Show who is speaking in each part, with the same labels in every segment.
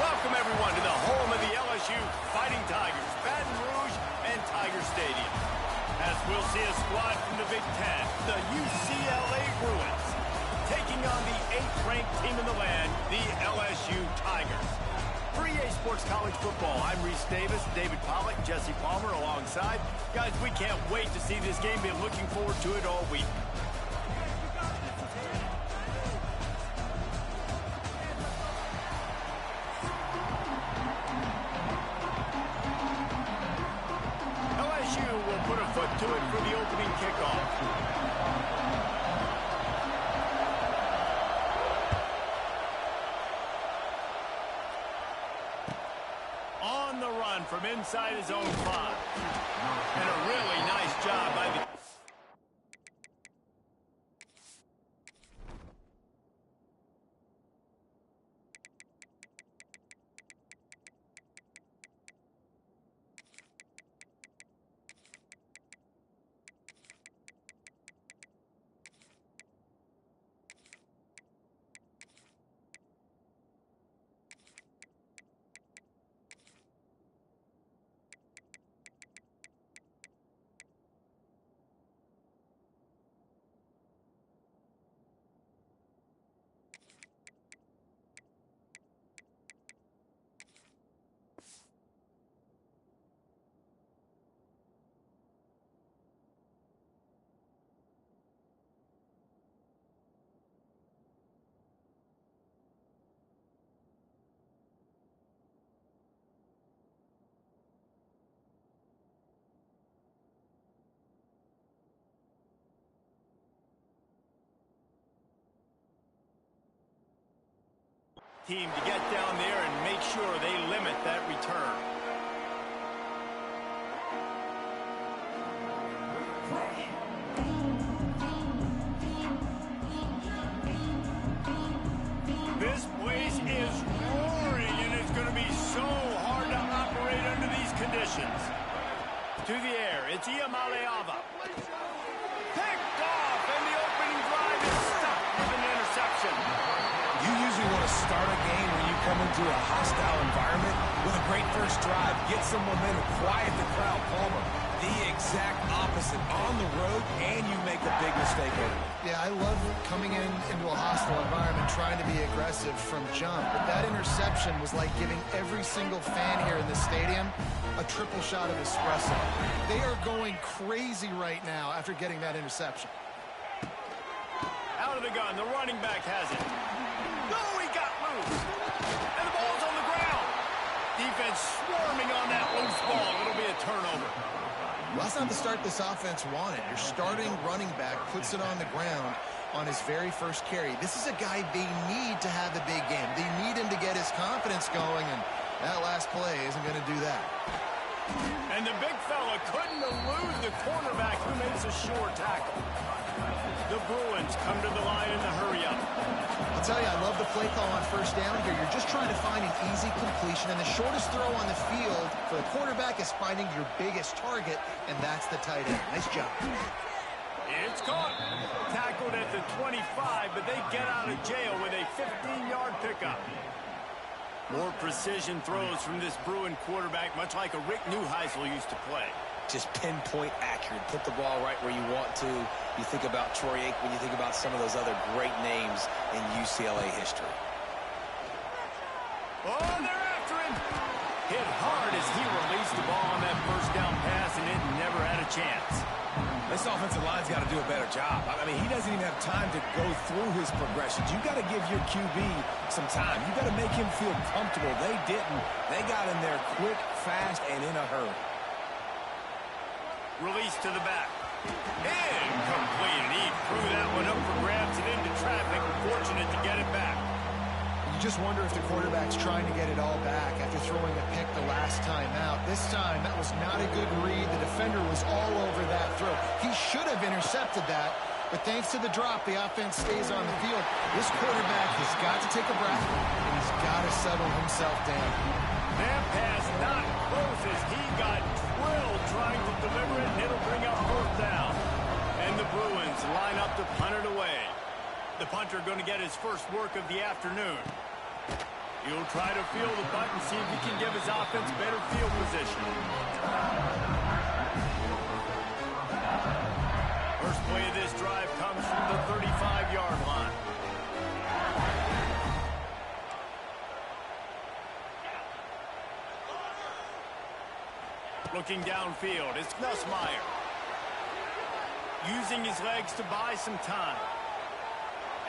Speaker 1: Welcome, everyone, to the home of the LSU Fighting Tigers, Baton Rouge and Tiger Stadium. As we'll see a squad from the Big Ten, the UCLA Bruins, taking on the 8th-ranked team in the land, the LSU Tigers. For EA Sports College Football, I'm Reese Davis, David Pollack, Jesse Palmer alongside. Guys, we can't wait to see this game. Been looking forward to it all week. LSU will put a foot to it for the opening kickoff. On the run from inside his own 5. And a really nice job by the... team to get down there and make sure they limit that return. This place is roaring, and it's going to be so hard to operate under these conditions. To the air, it's Iamaleava. Picked off, and the opening drive is stopped with an interception.
Speaker 2: You usually want to start a game when you come into a hostile environment with a great first drive, get some momentum, quiet the crowd. Palmer, the exact opposite. On the road, and you make a big mistake early.
Speaker 3: Yeah, I love coming into a hostile environment, trying to be aggressive from jump. But that interception was like giving every single fan here in the stadium a triple shot of espresso. They are going crazy right now after getting that interception.
Speaker 1: Out of the gun, the running back has it. No, he got loose. And the ball's on the ground. Defense swarming on that loose ball. It'll be a turnover.
Speaker 3: Well, that's not the start this offense wanted. Your starting running back puts it on the ground on his very first carry. This is a guy they need to have the big game. They need him to get his confidence going, and that last play isn't going to do that.
Speaker 1: And the big fella couldn't elude the cornerback who makes a sure tackle. The Bruins come to the line in the hurry-up.
Speaker 3: I'll tell you, I love the play call on first down here. You're just trying to find an easy completion, and the shortest throw on the field for the quarterback is finding your biggest target, and that's the tight end. Nice job.
Speaker 1: It's caught. Tackled at the 25, but they get out of jail with a 15-yard pickup. More precision throws from this Bruin quarterback, much like a Rick Neuheisel used to play.
Speaker 2: Just pinpoint accurate. Put the ball right where you want to. You think about Troy Aikman, you think about some of those other great names in UCLA history.
Speaker 1: Oh, they're after him. Hit hard as he released the ball on that first down pass, and it never had a chance.
Speaker 2: This offensive line's got to do a better job. I mean, he doesn't even have time to go through his progressions. You got to give your QB some time. You got to make him feel comfortable. They didn't. They got in there quick, fast, and in a hurry.
Speaker 1: Release to the back. Incomplete. And he threw that one up for grabs and into traffic. Fortunate to get it back.
Speaker 3: You just wonder if the quarterback's trying to get it all back after throwing a pick the last time out. This time, that was not a good read. The defender was all over that throw. He should have intercepted that, but thanks to the drop, the offense stays on the field. This quarterback has got to take a breath, and he's got to settle himself down.
Speaker 1: That pass not close as he got drilled trying to deliver it, and it'll bring up fourth down. And the Bruins line up to punt it away. The punter going to get his first work of the afternoon. He'll try to feel the butt and see if he can give his offense better field position. First play of this drive comes from the 35-yard line. Looking downfield, it's Nussmeier. Using his legs to buy some time.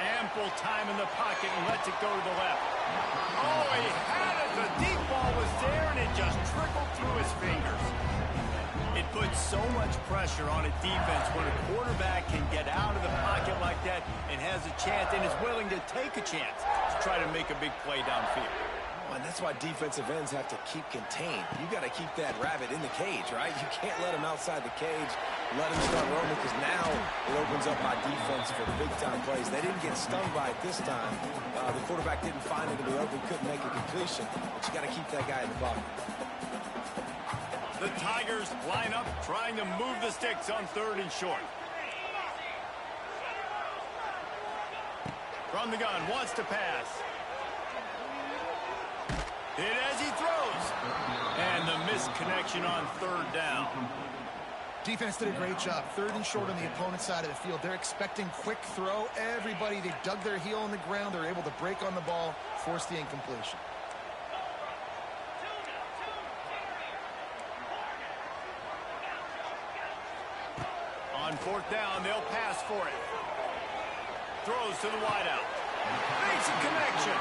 Speaker 1: Ample time in the pocket and lets it go to the left. Oh, he had it. The deep ball was there, and it just trickled through his fingers. It puts so much pressure on a defense when a quarterback can get out of the pocket like that and has a chance and is willing to take a chance to try to make a big play downfield.
Speaker 2: And that's why defensive ends have to keep contained. You got to keep that rabbit in the cage, right? You can't let him outside the cage, let him start roaming, because now it opens up my defense for big-time plays. They didn't get stung by it this time. The quarterback didn't find it to be open, couldn't make a completion, but you got to keep that guy in the pocket.
Speaker 1: The Tigers line up, trying to move the sticks on 3rd and short. From the gun, wants to pass. Hit as he throws. And the missed connection on 3rd down.
Speaker 3: Defense did a great job. 3rd and short on the opponent's side of the field. They're expecting quick throw. Everybody, they dug their heel on the ground. They're able to break on the ball, force the incompletion.
Speaker 1: On 4th down, they'll pass for it. Throws to the wideout. Makes a connection.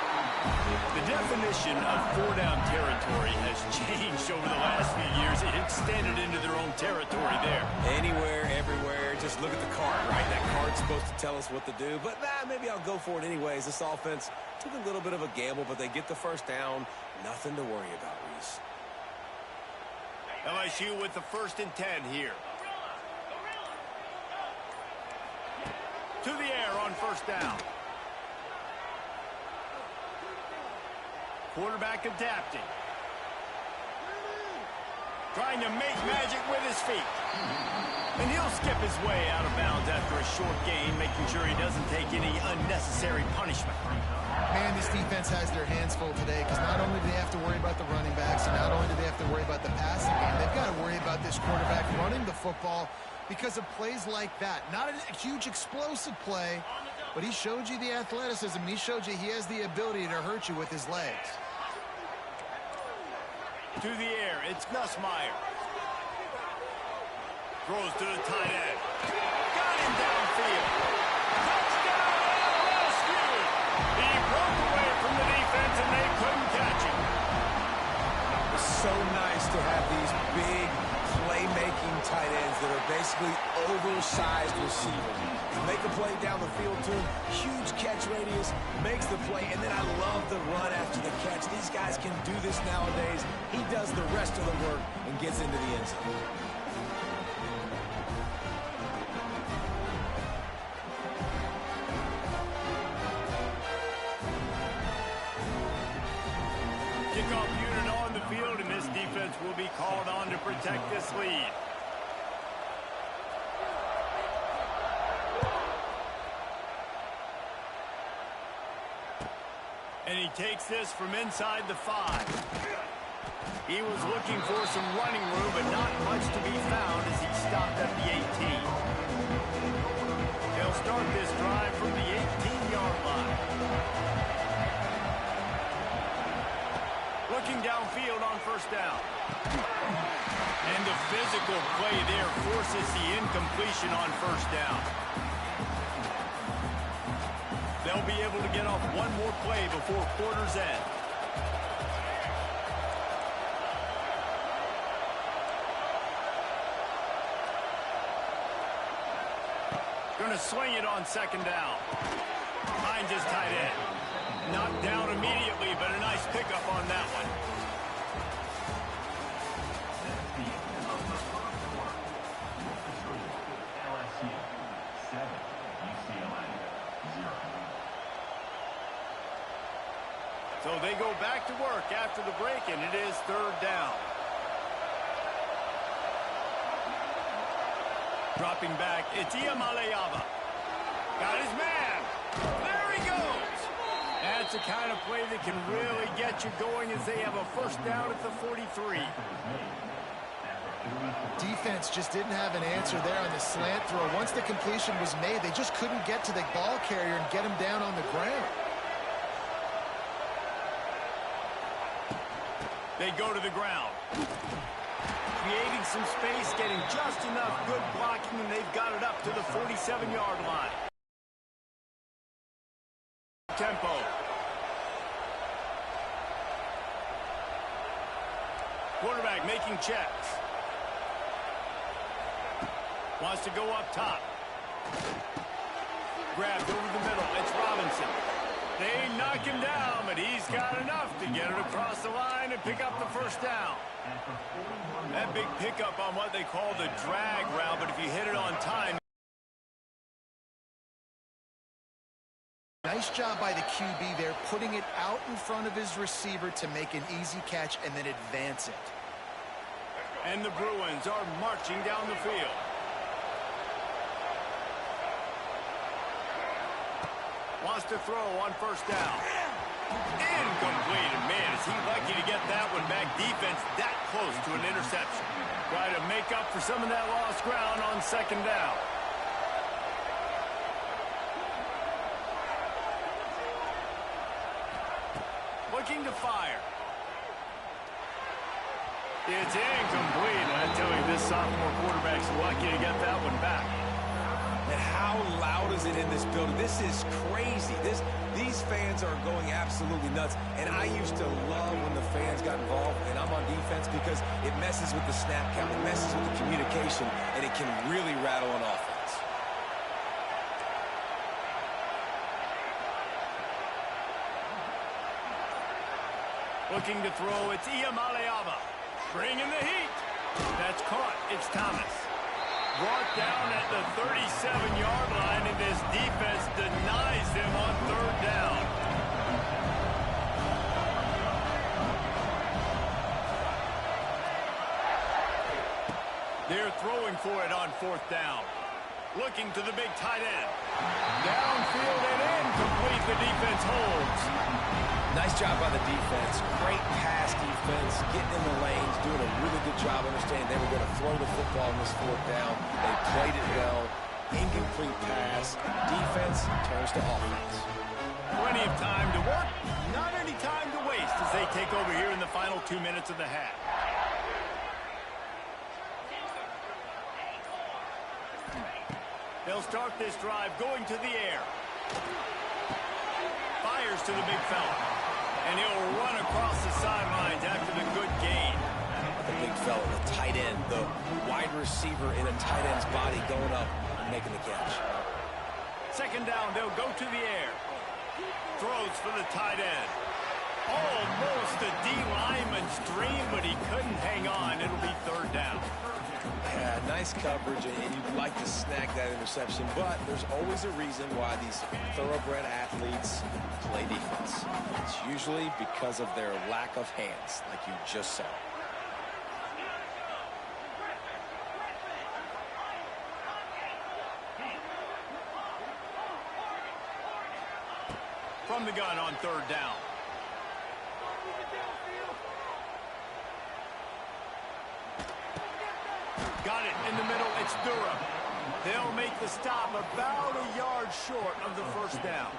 Speaker 1: The definition of 4-down territory has changed over the last few years. It extended into their own territory there.
Speaker 2: Anywhere, everywhere, just look at the card, right? That card's supposed to tell us what to do, but maybe I'll go for it anyways. This offense took a little bit of a gamble, but they get the 1st down. Nothing to worry about, Reese.
Speaker 1: LSU with the 1st and 10 here. To the air on 1st down. Quarterback adapting. Trying to make magic with his feet. And he'll skip his way out of bounds after a short gain, making sure he doesn't take any unnecessary punishment.
Speaker 3: Man, this defense has their hands full today, because not only do they have to worry about the running backs, and not only do they have to worry about the passing game, they've got to worry about this quarterback running the football because of plays like that. Not a huge explosive play, but he showed you the athleticism. He showed you he has the ability to hurt you with his legs.
Speaker 1: To the air, it's Nussmeier. Throws to the tight end. Got him downfield. Touchdown, LSU! He broke away from the defense, and they couldn't catch him.
Speaker 2: It's so nice to have these big playmaking tight ends that are basically oversized receivers. You make a play down the field to him, huge catch radius, makes the play, and then I love the run after the catch. These guys can do this nowadays. He does the rest of the work and gets into the end zone.
Speaker 1: Kickoff unit on the field, and this defense will be called on to protect this lead. And he takes this from inside the 5. He was looking for some running room, but not much to be found as he stopped at the 18. They'll start this drive from the 18-yard line. Looking downfield on 1st down. And the physical play there forces the incompletion on 1st down. They'll be able to get off one more play before quarter's end. Going to swing it on 2nd down. Finds his tight end. Knocked down immediately, but a nice pickup on that one. So they go back to work after the break, and it is 3rd down. Dropping back, it's Iamaleava. Got his man. There he goes. That's the kind of play that can really get you going as they have a first down at the 43.
Speaker 3: Defense just didn't have an answer there on the slant throw. Once the completion was made, they just couldn't get to the ball carrier and get him down on the ground.
Speaker 1: They go to the ground. Creating some space, getting just enough good blocking, and they've got it up to the 47-yard line. Tempo. Quarterback making checks. Wants to go up top. Grabbed over the middle. It's Robinson. They knock him down, but he's got enough to get it across the line and pick up the first down. That big pickup on what they call the drag route, but if you hit it on time.
Speaker 3: Nice job by the QB there, putting it out in front of his receiver to make an easy catch and then advance it.
Speaker 1: And the Bruins are marching down the field. Wants to throw on first down. Incomplete. And man, is he lucky to get that one back. Defense that close to an interception. Try to make up for some of that lost ground on second down. Looking to fire. It's incomplete. I tell you, this sophomore quarterback's lucky to get that one back.
Speaker 2: And how loud is it in this building? This is crazy. These fans are going absolutely nuts. And I used to love when the fans got involved, and I'm on defense, because it messes with the snap count, it messes with the communication, and it can really rattle an offense.
Speaker 1: Looking to throw, it's Iamaleava. Bringing the heat. That's caught. It's Thomas. Brought down at the 37-yard line, and this defense denies them on third down. They're throwing for it on fourth down. Looking to the big tight end. Downfield and incomplete. The defense holds.
Speaker 2: Nice job by the defense. Great pass defense, getting in the lanes, doing a really good job understanding they were going to throw the football on this fourth down. They played it well. Incomplete pass. Defense turns to offense.
Speaker 1: Plenty of time to work, not any time to waste as they take over here in the final 2 minutes of the half. They'll start this drive going to the air. Fires to the big fella. And he'll run across the sidelines after the good gain.
Speaker 2: The big fella, the tight end, the wide receiver in a tight end's body going up and making the catch.
Speaker 1: Second down, they'll go to the air. Throws for the tight end. Almost a D lineman's dream, but he couldn't hang on. It'll be third down.
Speaker 2: Yeah, nice coverage, and you'd like to snag that interception, but there's always a reason why these thoroughbred athletes play defense. It's usually because of their lack of hands, like you just saw.
Speaker 1: From the gun on third down. Got it in the middle. It's Durham. They'll make the stop about a yard short of the first down.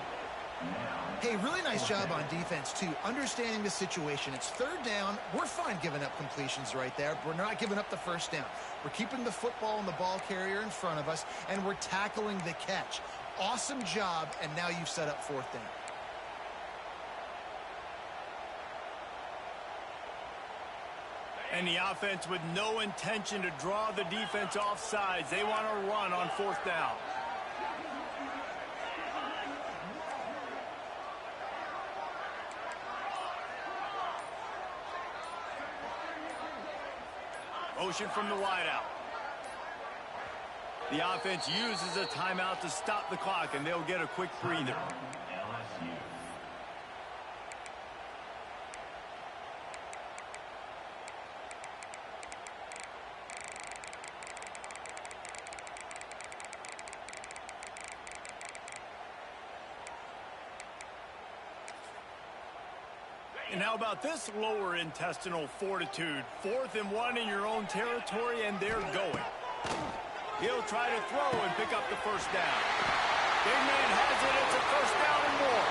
Speaker 3: Hey, really nice job on defense, too. Understanding the situation. It's third down. We're fine giving up completions right there. We're not giving up the first down. We're keeping the football and the ball carrier in front of us, and we're tackling the catch. Awesome job, and now you've set up fourth down.
Speaker 1: And the offense with no intention to draw the defense off sides. They want to run on fourth down. Motion from the wideout. The offense uses a timeout to stop the clock, and they'll get a quick breather. And how about this lower intestinal fortitude? 4th and 1 in your own territory, and they're going. He'll try to throw and pick up the first down. Big man has it. It's a first down and more.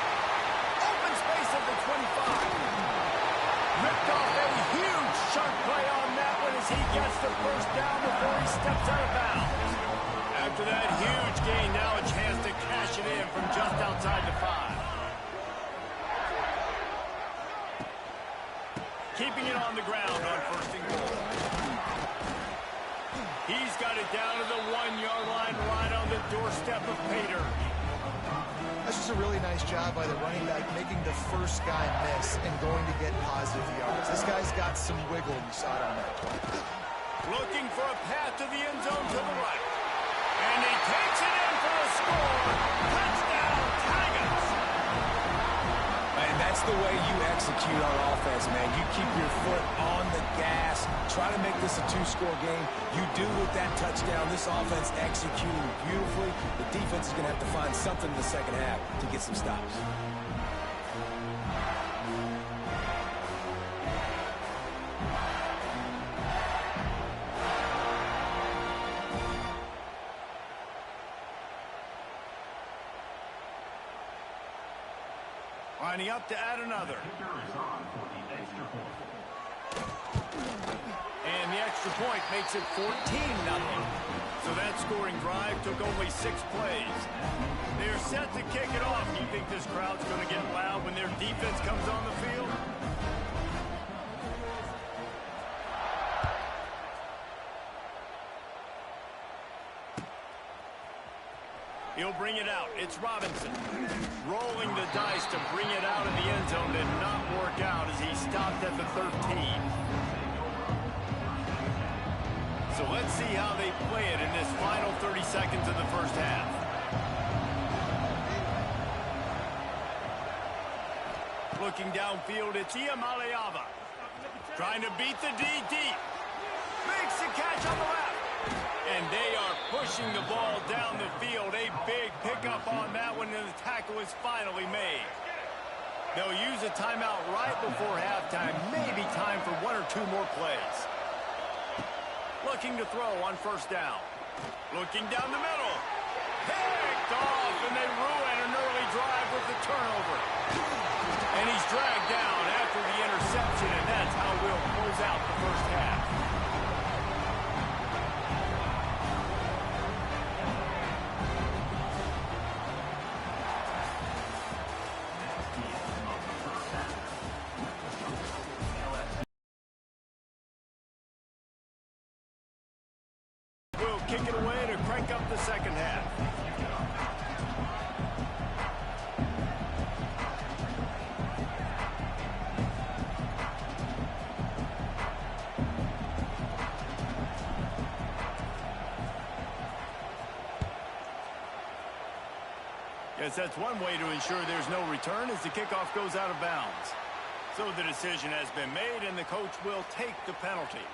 Speaker 1: Open space at the 25. Ripped off a huge sharp play on that one as he gets the first down before he steps out of bounds. After that huge gain, now a chance to cash it in from just outside the 5. Keeping it on the ground on 1st and goal. He's got it down to the 1-yard line right on the doorstep of Pater.
Speaker 3: That's just a really nice job by the running back, making the first guy miss and going to get positive yards. This guy's got some wiggle, you saw it on that play.
Speaker 1: Looking for a path to the end zone to the right. And he takes it in for a score. Touchdown, Tigers!
Speaker 2: And that's the way you execute on offense, man. You keep your foot on the gas. Try to make this a 2-score game. You do with that touchdown. This offense executing beautifully. The defense is going to have to find something in the second half to get some stops.
Speaker 1: Lining up to add another. And the extra point makes it 14-0. So that scoring drive took only 6 plays. They're set to kick it off. Do you think this crowd's going to get loud when their defense comes on the field? He'll bring it out. It's Robinson. Rolling the dice to bring it out of the end zone did not work out as he stopped at the 13. So let's see how they play it in this final 30 seconds of the first half. Looking downfield, it's Iamaleava. Trying to beat the D deep. Makes the catch on the left. And they are pushing the ball down the field. A big pickup on that one, and the tackle is finally made. They'll use a timeout right before halftime. Maybe time for 1 or 2 more plays. Looking to throw on 1st down. Looking down the middle. Picked off, and they ruin an early drive with the turnover. And he's dragged down after the interception, and that's how we'll close out the first half. Kick it away to crank up the second half. Guess that's one way to ensure there's no return as the kickoff goes out of bounds. So the decision has been made, and the coach will take the penalty.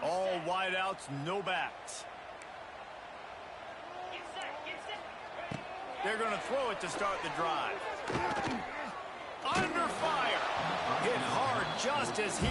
Speaker 1: All wideouts, no backs. They're going to throw it to start the drive. Under fire. Hit hard just as he...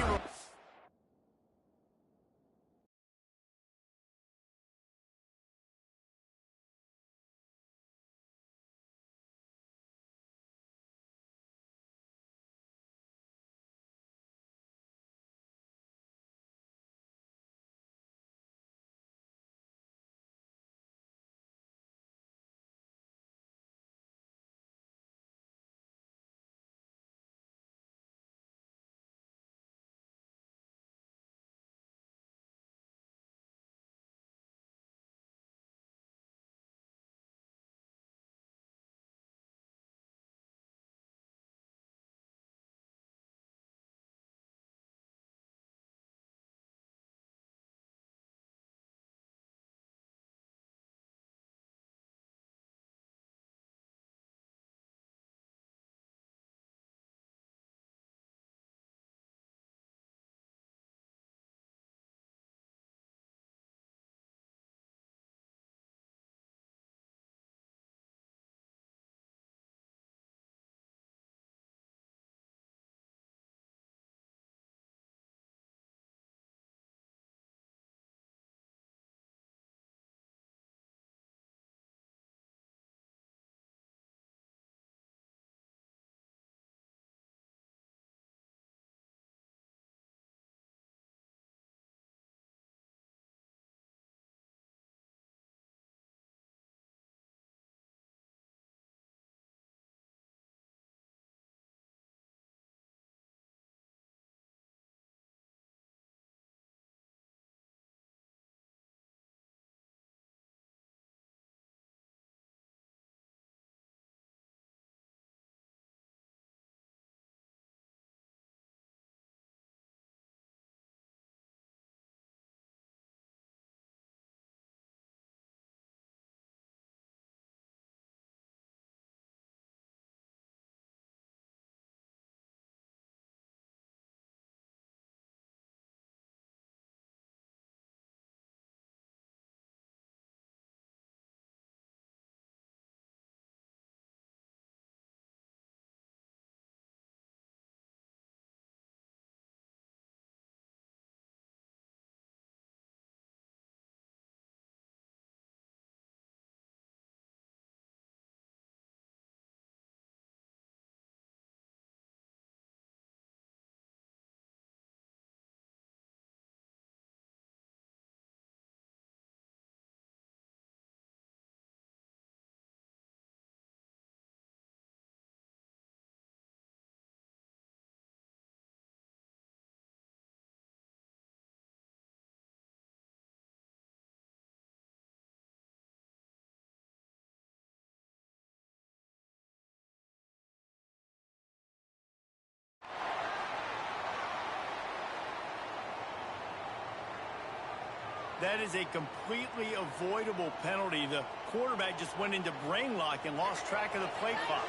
Speaker 1: That is a completely avoidable penalty. The quarterback just went into brain lock and lost track of the play clock.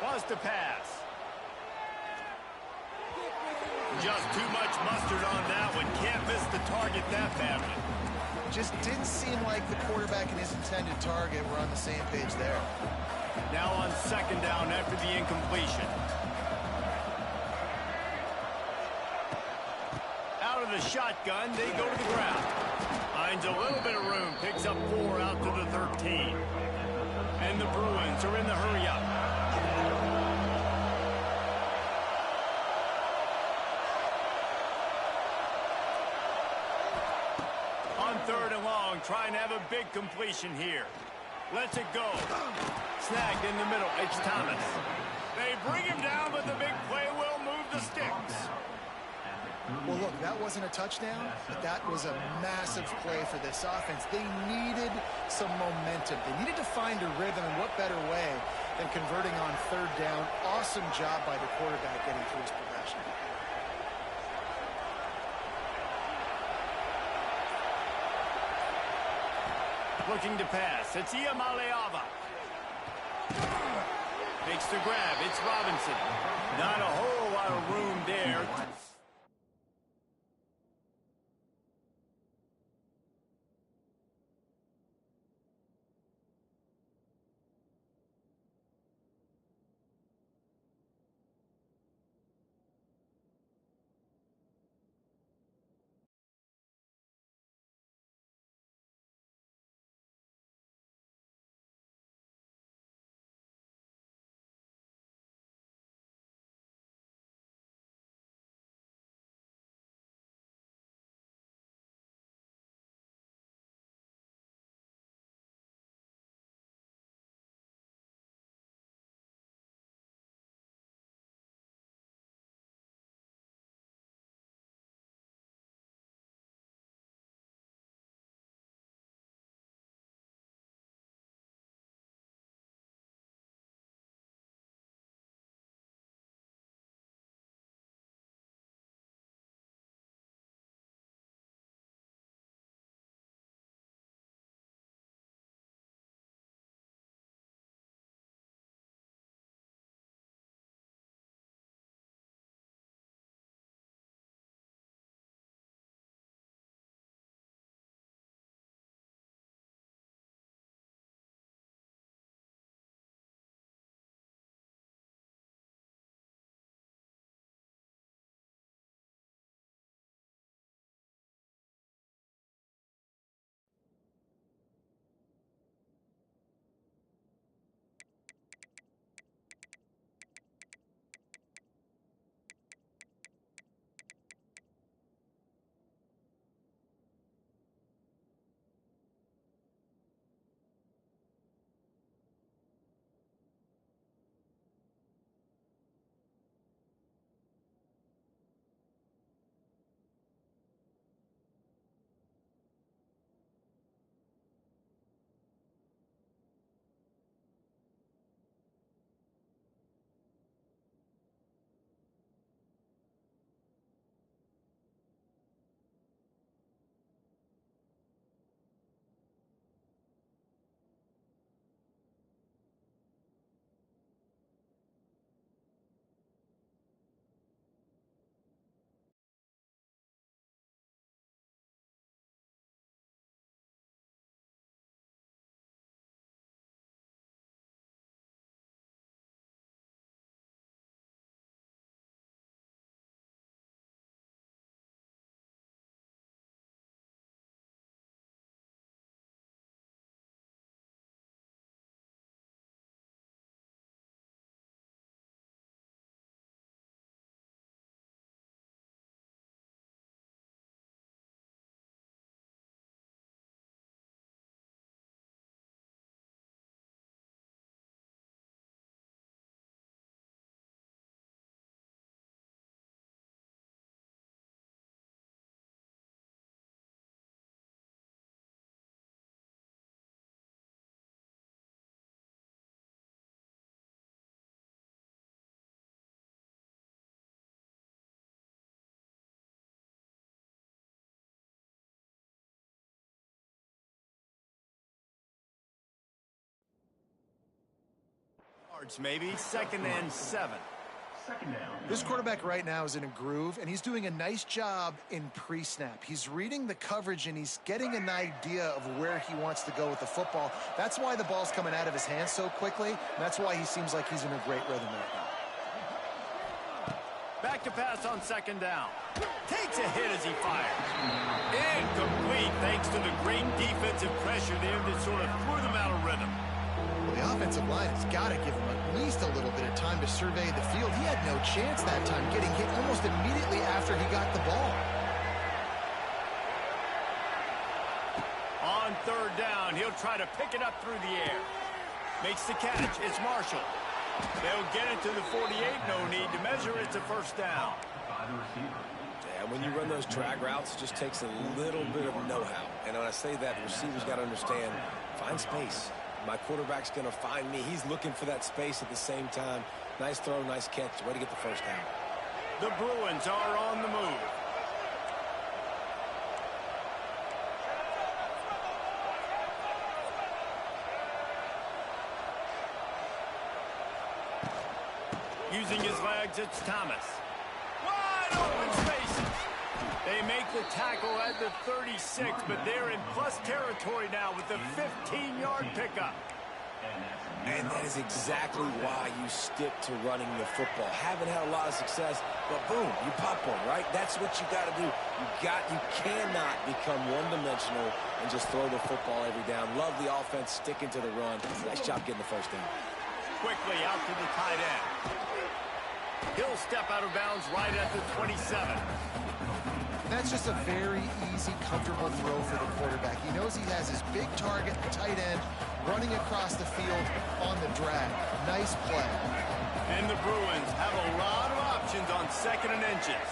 Speaker 1: Wants to pass. Just too much mustard on that one. Can't miss the target that badly.
Speaker 3: Just didn't seem like the quarterback and his intended target were on the same page there.
Speaker 1: Now on second down after the incompletion. Out of the shotgun, they go to the ground. Finds a little bit of room, picks up 4 out to the 13. And the Bruins are in the hurry-up. On third and long, trying to have a big completion here. Lets it go. Snagged in the middle. It's Thomas. They bring him down, but the big play will move the sticks.
Speaker 3: Well, look, that wasn't a touchdown, but that was a massive play for this offense. They needed some momentum. They needed to find a rhythm, and what better way than converting on third down. Awesome job by the quarterback getting through his progression.
Speaker 1: Looking to pass. It's Iamaleava. Makes the grab. It's Robinson. Not a whole lot of room there. Maybe 2nd and 7.
Speaker 3: This quarterback right now is in a groove, and he's doing a nice job in pre-snap. He's reading the coverage, and he's getting an idea of where he wants to go with the football. That's why the ball's coming out of his hands so quickly, and that's why he seems like he's in a great rhythm right now.
Speaker 1: Back to pass on 2nd down. Takes a hit as he fires. Incomplete thanks to the great defensive pressure there that sort of threw them out of rhythm.
Speaker 3: Well, the offensive line has got to give him at least a little bit of time to survey the field. He had no chance that time, getting hit almost immediately after he got the ball.
Speaker 1: On 3rd down, he'll try to pick it up through the air. Makes the catch. It's Marshall. They'll get it to the 48. No need to measure. It's a 1st down.
Speaker 2: Yeah, when you run those drag routes, it just takes a little bit of know-how. And when I say that, the receivers got to understand, find space. My quarterback's going to find me. He's looking for that space at the same time. Nice throw, nice catch. Way to get the 1st down.
Speaker 1: The Bruins are on the move. Using his legs, it's Thomas. Wide open spaces. They make the tackle at the 36, but they're in plus territory now with the 15-yard pickup.
Speaker 2: And that is exactly why you stick to running the football. Haven't had a lot of success, but boom, you pop one, right? That's what you got to do. You cannot become one-dimensional and just throw the football every down. Love the offense sticking to the run. Nice job getting the 1st down.
Speaker 1: Quickly out to the tight end. He'll step out of bounds right at the 27.
Speaker 3: That's just a very easy, comfortable throw for the quarterback. He knows he has his big target, the tight end, running across the field on the drag. Nice play.
Speaker 1: And the Bruins have a lot of options on 2nd and inches.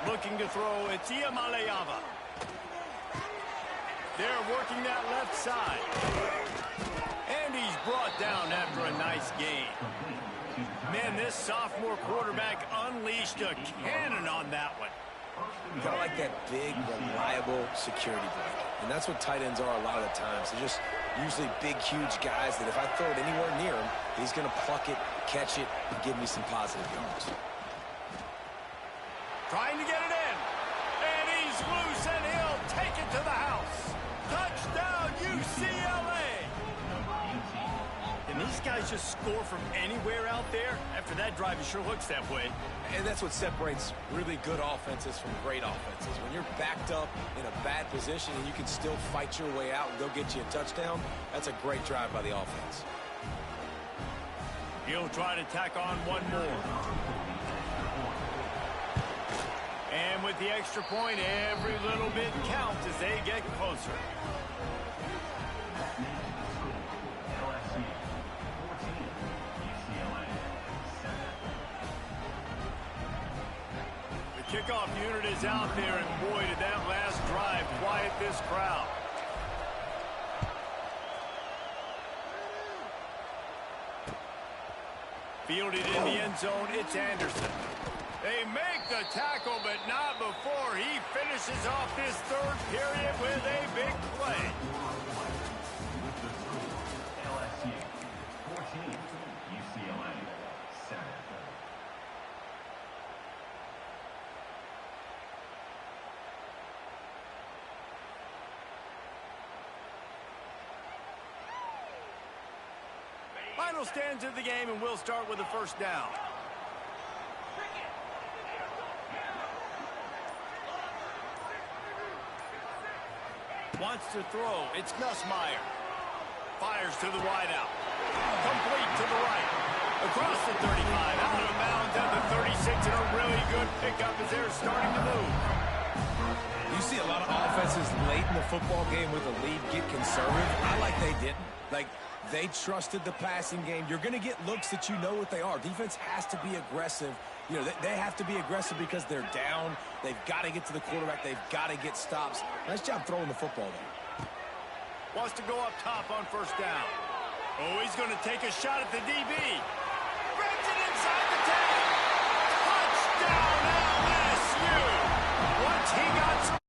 Speaker 1: Looking to throw, it's Iamaleava. They're working that left side. And he's brought down after a nice gain. Man, this sophomore quarterback unleashed a cannon on that one.
Speaker 2: You got to like that big, reliable security blanket. And that's what tight ends are a lot of the times. They're just usually big, huge guys that if I throw it anywhere near him, he's going to pluck it, catch it, and give me some positive yards.
Speaker 1: Trying to get it in. And he's loose, and he'll take it to the house. Touchdown, UCLA. Can these guys just score from anywhere out there? After that drive, it sure looks that way.
Speaker 2: And that's what separates really good offenses from great offenses. When you're backed up in a bad position and you can still fight your way out and go get you a touchdown, that's a great drive by the offense.
Speaker 1: He'll try to tack on one more. And with the extra point, every little bit counts as they get closer. Kickoff unit is out there, and boy, did that last drive quiet this crowd. Fielded in the end zone, it's Anderson. They make the tackle, but not before he finishes off this 3rd period with a big play.
Speaker 4: LSU 14, UCLA 7.
Speaker 1: Final stands of the game, and we'll start with a 1st down. Wants to throw. It's Nussmeier. Fires to the wideout. Complete to the right. Across the 35. Out of bounds at the 36. And a really good pickup as they're starting to move.
Speaker 2: You see a lot of offenses late in the football game with a lead get conservative. I like they didn't. Like, they trusted the passing game. You're going to get looks that you know what they are. Defense has to be aggressive. You know, they have to be aggressive because they're down. They've got to get to the quarterback. They've got to get stops. Nice job throwing the football there.
Speaker 1: Wants to go up top on 1st down. Oh, he's going to take a shot at the DB. Brings it inside the 10. Touchdown, LSU. Once he got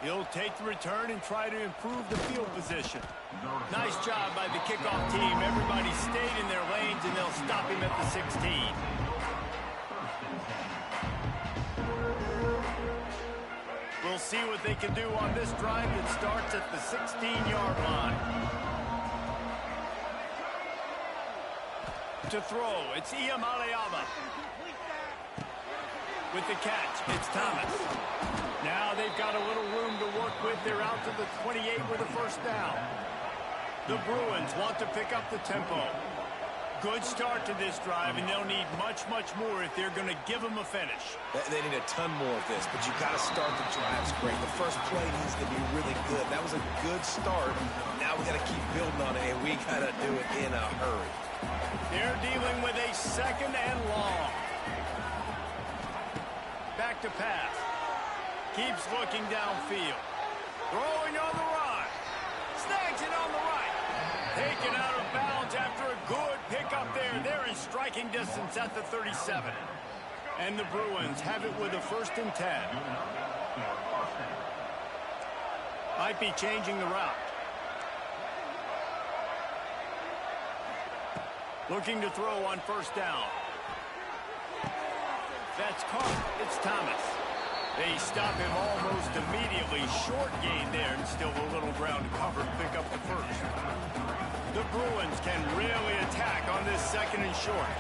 Speaker 1: He'll take the return and try to improve the field position. Nice job by the kickoff team. Everybody stayed in their lanes, and they'll stop him at the 16. We'll see what they can do on this drive that starts at the 16-yard line. To throw, it's Iamaleava. With the catch, it's Thomas. Now they've got a little room to work with. They're out to the 28 with a first down. The Bruins want to pick up the tempo. Good start to this drive, and they'll need much, much more if they're going to give them a finish.
Speaker 2: They need a ton more of this, but you got to start the drives great. The first play needs to be really good. That was a good start. Now we got to keep building on it, and we got to do it in a hurry.
Speaker 1: They're dealing with a second and long. Back to pass. Keeps looking downfield. Throwing on the run. Snags it on the right. Taken out of bounds after a good pickup there. They're in striking distance at the 37. And the Bruins have it with a 1st and 10. Might be changing the route. Looking to throw on 1st down. That's caught. It's Thomas. They stop him almost immediately. Short gain there, and still a little ground to cover to pick up the 1st. The Bruins can really attack on this 2nd and short.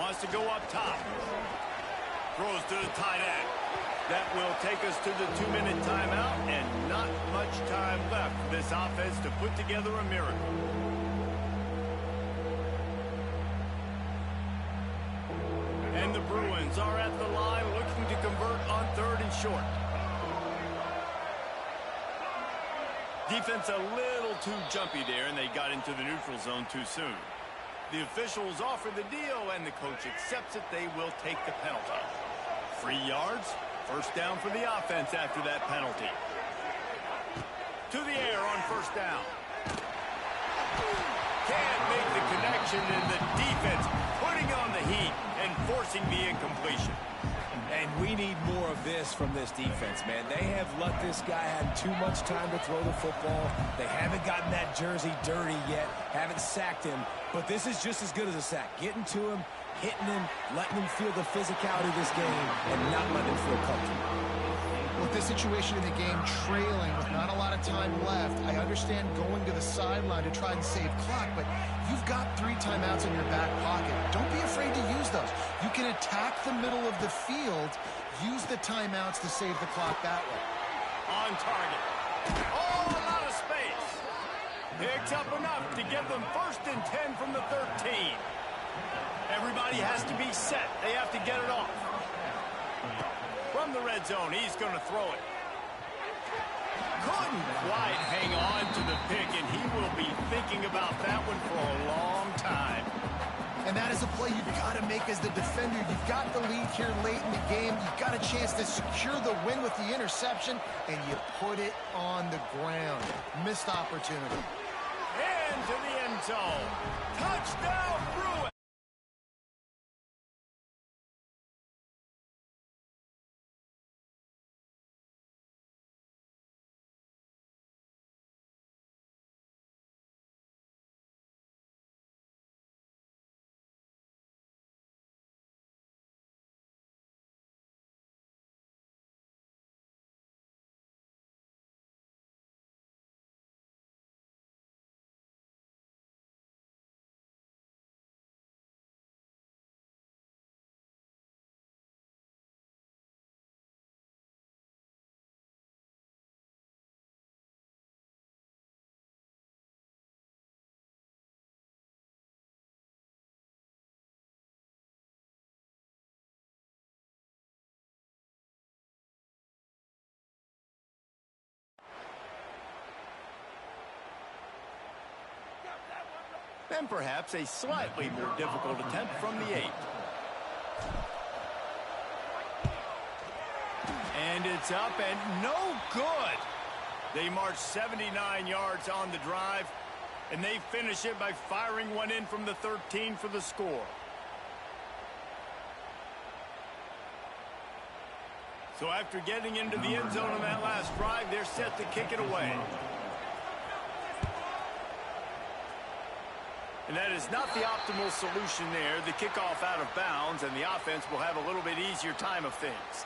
Speaker 1: Wants to go up top. Throws to the tight end. That will take us to the 2-minute timeout, and not much time left for this offense to put together a miracle. And the Bruins are at the line looking to convert on 3rd and short. Defense a little too jumpy there, and they got into the neutral zone too soon. The officials offer the deal, and the coach accepts it. They will take the penalty. 3 yards, 1st down for the offense after that penalty. To the air on 1st down. Can't make the connection, and the defense putting on the heat and forcing the incompletion.
Speaker 2: And we need more of this from this defense, man. They have let this guy have too much time to throw the football. They haven't gotten that jersey dirty yet, haven't sacked him. But this is just as good as a sack. Getting to him, hitting him, letting him feel the physicality of this game, and not letting him feel comfortable.
Speaker 3: With this situation in the game trailing with not a lot of time left, I understand going to the sideline to try and save clock, but you've got 3 timeouts in your back pocket. Don't be afraid to use those. You can attack the middle of the field, use the timeouts to save the clock that way.
Speaker 1: On target. Oh, a lot of space. Picks up enough to give them 1st and 10 from the 13. Everybody has to be set. They have to get it off. From the red zone, he's going to throw it. Couldn't quite hang on to the pick, and he will be thinking about that one for a long time.
Speaker 3: And that is a play you've got to make as the defender. You've got the lead here late in the game. You've got a chance to secure the win with the interception, and you put it on the ground. Missed opportunity.
Speaker 1: Into the end zone. Touchdown, Bruins. And perhaps a slightly more difficult attempt from the 8. And it's up and no good. They march 79 yards on the drive, and they finish it by firing one in from the 13 for the score. So after getting into the end zone on that last drive, they're set to kick it away. And that is not the optimal solution there. The kickoff out of bounds, and the offense will have a little bit easier time of things.